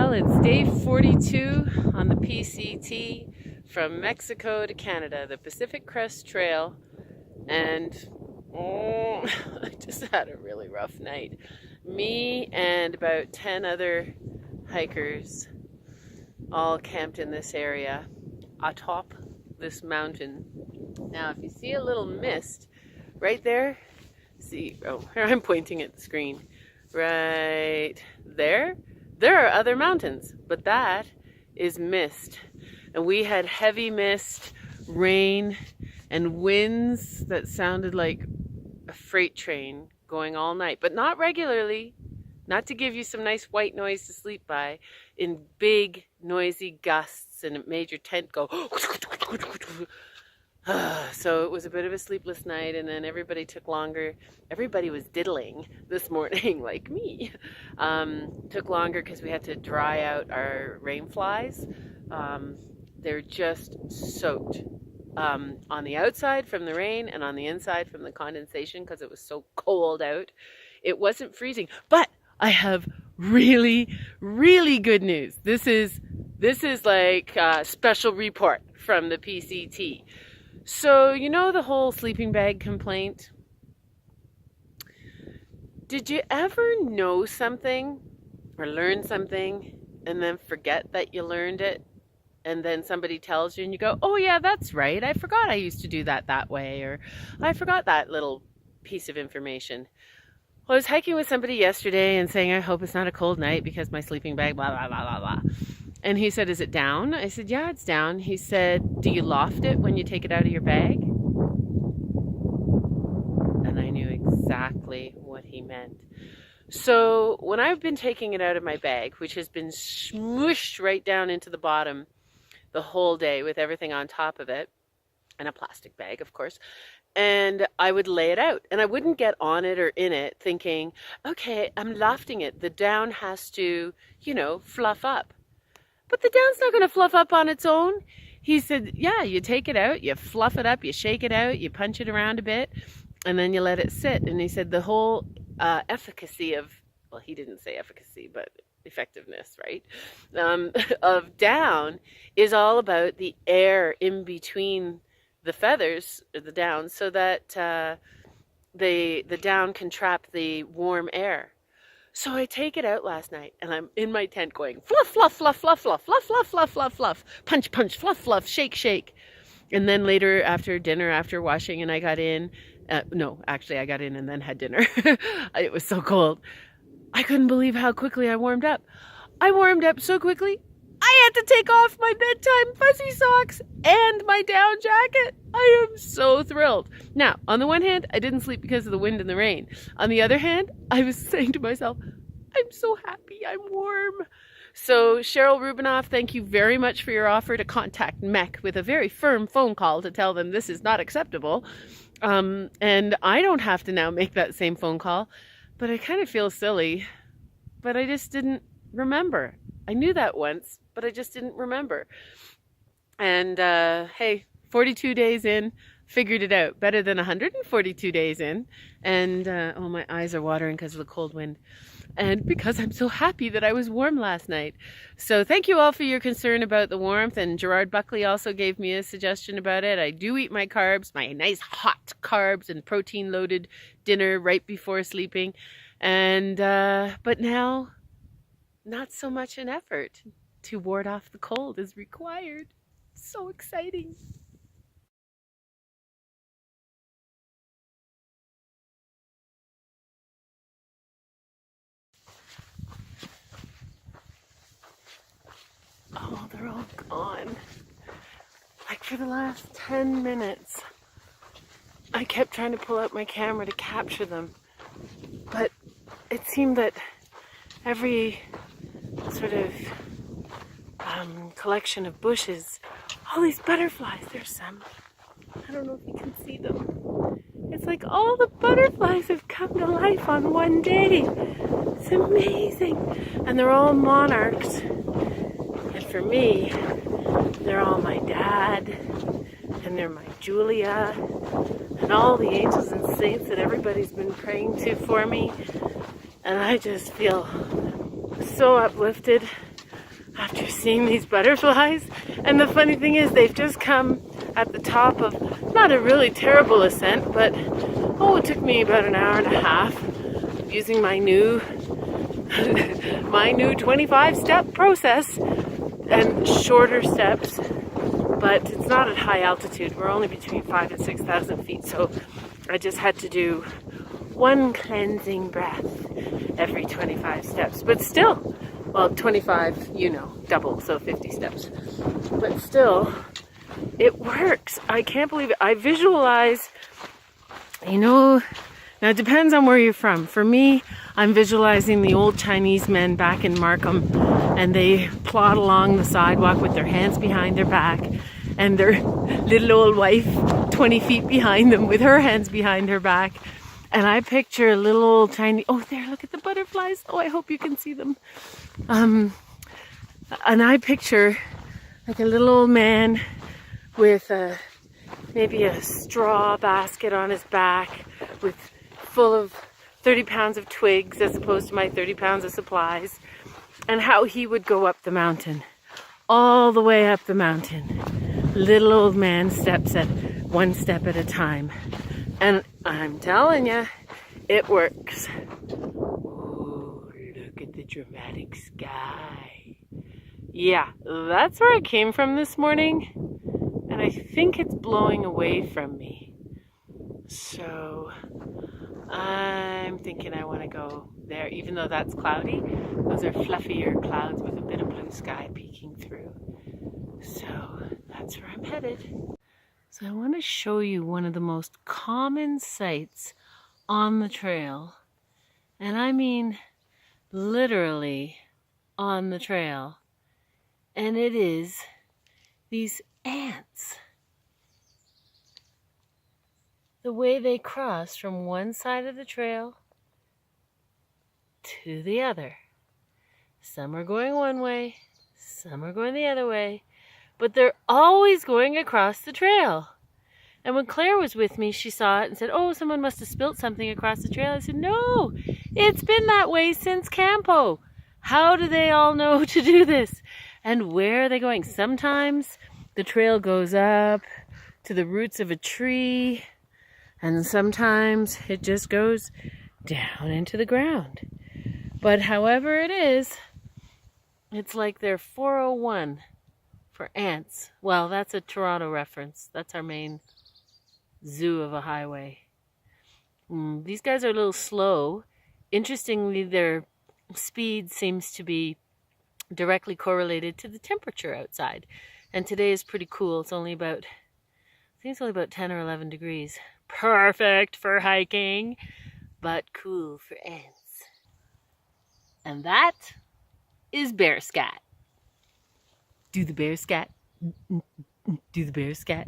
Well, it's day 42 on the PCT from Mexico to Canada, the Pacific Crest Trail, and I just had a really rough night. Me and about 10 other hikers all camped in this area atop this mountain. Now, if you see a little mist right there, see, oh, here I'm pointing at the screen, right there. There are other mountains, but that is mist. And we had heavy mist, rain, and winds that sounded like a freight train going all night, but not regularly, not to give you some nice white noise to sleep by, in big, noisy gusts, and it made your tent go. So it was a bit of a sleepless night, and then everybody took longer. Everybody was diddling this morning, like me. Took longer because we had to dry out our rain flies. They're just soaked on the outside from the rain and on the inside from the condensation because it was so cold out. It wasn't freezing, but I have really, really good news. This is like a special report from the PCT. So, you know the whole sleeping bag complaint? Did you ever know something or learn something and then forget that you learned it? And then somebody tells you and you go, oh yeah, that's right. I forgot I used to do that way, or I forgot that little piece of information. Well, I was hiking with somebody yesterday and saying, I hope it's not a cold night because my sleeping bag, blah, blah, blah, blah, blah. And he said, is it down? I said, yeah, it's down. He said, do you loft it when you take it out of your bag? And I knew exactly what he meant. So when I've been taking it out of my bag, which has been smooshed right down into the bottom the whole day with everything on top of it, and a plastic bag, of course, and I would lay it out, and I wouldn't get on it or in it thinking, okay, I'm lofting it. The down has to, fluff up. But the down's not going to fluff up on its own. He said, yeah, you take it out, you fluff it up, you shake it out, you punch it around a bit, and then you let it sit. And he said the whole efficacy of, well, he didn't say efficacy, but effectiveness, right, of down is all about the air in between the feathers, or the down, so that the down can trap the warm air. So I take it out last night, and I'm in my tent going, fluff, fluff, fluff, fluff, fluff, fluff, fluff, fluff, fluff, fluff, punch, punch, fluff, fluff, shake, shake. And then later after dinner, after washing, and I got in, no, actually I got in and then had dinner. It was so cold. I couldn't believe how quickly I warmed up. I warmed up so quickly, I had to take off my bedtime fuzzy socks and my down jacket. I am so thrilled. Now, on the one hand, I didn't sleep because of the wind and the rain. On the other hand, I was saying to myself, I'm so happy I'm warm. So Cheryl Rubinoff, thank you very much for your offer to contact MEC with a very firm phone call to tell them this is not acceptable. And I don't have to now make that same phone call, but I kind of feel silly, but I just didn't remember. I knew that once, but I just didn't remember. And hey, 42 days in, figured it out. Better than 142 days in. And oh, my eyes are watering because of the cold wind. And because I'm so happy that I was warm last night. So thank you all for your concern about the warmth. And Gerard Buckley also gave me a suggestion about it. I do eat my carbs, my nice hot carbs and protein-loaded dinner right before sleeping. And but now, not so much an effort to ward off the cold is required. So exciting. Oh, they're all gone. Like for the last 10 minutes, I kept trying to pull out my camera to capture them, but it seemed that every sort of collection of bushes, all these butterflies, there's some, I don't know if you can see them. It's like all the butterflies have come to life on one day. It's amazing. And they're all monarchs. And for me, they're all my dad, and they're my Julia, and all the angels and saints that everybody's been praying to for me. And I just feel so uplifted seeing these butterflies. And the funny thing is they've just come at the top of not a really terrible ascent, but it took me about an hour and a half using my new 25-step process and shorter steps. But it's not at high altitude. We're only between 5,000 and 6,000 feet, so I just had to do one cleansing breath every 25 steps. But still, well, 25, double, so 50 steps. But still, it works. I can't believe it. I visualize, now it depends on where you're from. For me, I'm visualizing the old Chinese men back in Markham, and they plod along the sidewalk with their hands behind their back, and their little old wife 20 feet behind them with her hands behind her back. And I picture a little old tiny, there, look at the butterflies. Oh, I hope you can see them. And I picture like a little old man with maybe a straw basket on his back full of 30 pounds of twigs as opposed to my 30 pounds of supplies, and how he would go up the mountain, all the way up the mountain. Little old man steps at one step at a time. And I'm telling you, it works. Oh, look at the dramatic sky. Yeah, that's where I came from this morning, and I think it's blowing away from me. So I'm thinking I want to go there, even though that's cloudy. Those are fluffier clouds with a bit of blue sky peeking through. So that's where I'm headed. So I want to show you one of the most common sights on the trail. And I mean literally on the trail. And it is these ants. The way they cross from one side of the trail to the other. Some are going one way, some are going the other way, but they're always going across the trail. And when Claire was with me, she saw it and said, oh, someone must have spilt something across the trail. I said, no, it's been that way since Campo. How do they all know to do this? And where are they going? Sometimes the trail goes up to the roots of a tree, and sometimes it just goes down into the ground. But however it is, it's like they're 401 for ants. Well, that's a Toronto reference. That's our main zoo of a highway. These guys are a little slow. Interestingly, their speed seems to be directly correlated to the temperature outside. And today is pretty cool. It's only about, I think it's only about 10 or 11 degrees. Perfect for hiking, but cool for ants. And that is bear scat. Do the bear scat. Do the bear scat.